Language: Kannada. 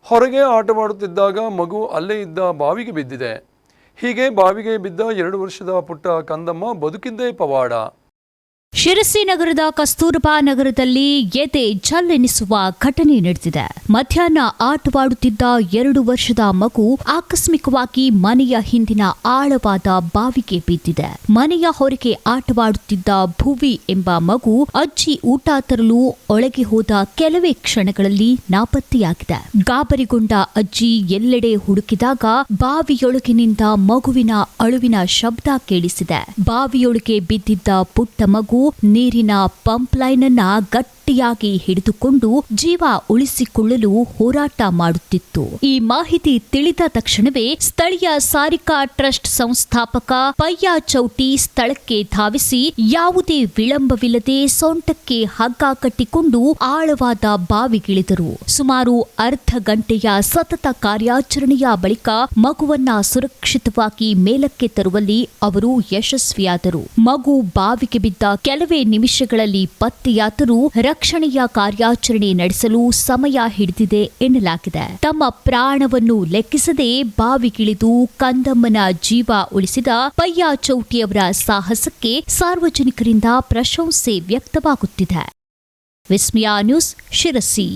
ಹೊರಗೆ ಆಟವಾಡುತ್ತಿದ್ದಾಗ ಮಗು ಅಲ್ಲೇ ಇದ್ದ ಬಾವಿಗೆ ಬಿದ್ದಿದೆ. ಹೀಗೆ ಬಾವಿಗೆ ಬಿದ್ದ 2 ವರ್ಷದ ಪುಟ್ಟ ಕಂದಮ್ಮ ಬದುಕಿದ್ದೇ ಪವಾಡ. ಶಿರಸಿ ನಗರದ ಕಸ್ತೂರಬಾ ನಗರದಲ್ಲಿ ಎದೆ ಜಲ್ಲೆನಿಸುವ ಘಟನೆ ನಡೆದಿದೆ. ಮಧ್ಯಾಹ್ನ ಆಟವಾಡುತ್ತಿದ್ದ 2 ವರ್ಷದ ಮಗು ಆಕಸ್ಮಿಕವಾಗಿ ಮನೆಯ ಹಿಂದಿನ ಆಳವಾದ ಬಾವಿಗೆ ಬಿದ್ದಿದೆ. ಮನೆಯ ಹೊರಗೆ ಆಟವಾಡುತ್ತಿದ್ದ ಭುವಿ ಎಂಬ ಮಗು ಅಜ್ಜಿ ಊಟ ತರಲು ಒಳಗೆ ಹೋದ ಕೆಲವೇ ಕ್ಷಣಗಳಲ್ಲಿ ನಾಪತ್ತೆಯಾಗಿದೆ. ಗಾಬರಿಗೊಂಡ ಅಜ್ಜಿ ಎಲ್ಲೆಡೆ ಹುಡುಕಿದಾಗ ಬಾವಿಯೊಳಗಿನಿಂದ ಮಗುವಿನ ಅಳುವಿನ ಶಬ್ದ ಕೇಳಿಸಿದೆ. ಬಾವಿಯೊಳಗೆ ಬಿದ್ದಿದ್ದ ಪುಟ್ಟ ಮಗು ನೀರಿನ ಪಂಪ್ ಲೈನ್ ಅನ್ನ ಗಟ್ಟಿಯಾಗಿ ಹಿಡಿದುಕೊಂಡು ಜೀವ ಉಳಿಸಿಕೊಳ್ಳಲು ಹೋರಾಟ ಮಾಡುತ್ತಿತ್ತು. ಈ ಮಾಹಿತಿ ತಿಳಿದ ತಕ್ಷಣವೇ ಸ್ಥಳೀಯ ಸಾರಿಕಾ ಟ್ರಸ್ಟ್ ಸಂಸ್ಥಾಪಕ ಪಯ್ಯ ಚೌಟಿ ಸ್ಥಳಕ್ಕೆ ಧಾವಿಸಿ ಯಾವುದೇ ವಿಳಂಬವಿಲ್ಲದೆ ಸೊಂಟಕ್ಕೆ ಹಗ್ಗ ಕಟ್ಟಿಕೊಂಡು ಆಳವಾದ ಬಾವಿಗಿಳಿದರು. ಸುಮಾರು ಅರ್ಧ ಗಂಟೆಯ ಸತತ ಕಾರ್ಯಾಚರಣೆಯ ಬಳಿಕ ಮಗುವನ್ನ ಸುರಕ್ಷಿತವಾಗಿ ಮೇಲಕ್ಕೆ ತರುವಲ್ಲಿ ಅವರು ಯಶಸ್ವಿಯಾದರು. ಮಗು ಬಾವಿಗೆ ಬಿದ್ದ ಕೆಲವೇ ನಿಮಿಷಗಳಲ್ಲಿ ಪತ್ತೆಯಾದರೂ ರಕ್ಷಣೆಯ ಕಾರ್ಯಾಚರಣೆ ನಡೆಸಲು ಸಮಯ ಹಿಡಿದಿದೆ ಎನ್ನಲಾಗಿದೆ. ತಮ್ಮ ಪ್ರಾಣವನ್ನು ಲೆಕ್ಕಿಸದೆ ಬಾವಿಗಿಳಿದು ಕಂದಮ್ಮನ ಜೀವ ಉಳಿಸಿದ ಪಯ್ಯ ಚೌಟಿಯವರ ಸಾಹಸಕ್ಕೆ ಸಾರ್ವಜನಿಕರಿಂದ ಪ್ರಶಂಸೆ ವ್ಯಕ್ತವಾಗುತ್ತಿದೆ. ವಿಸ್ಮಯ ನ್ಯೂಸ್, ಶಿರಸಿ.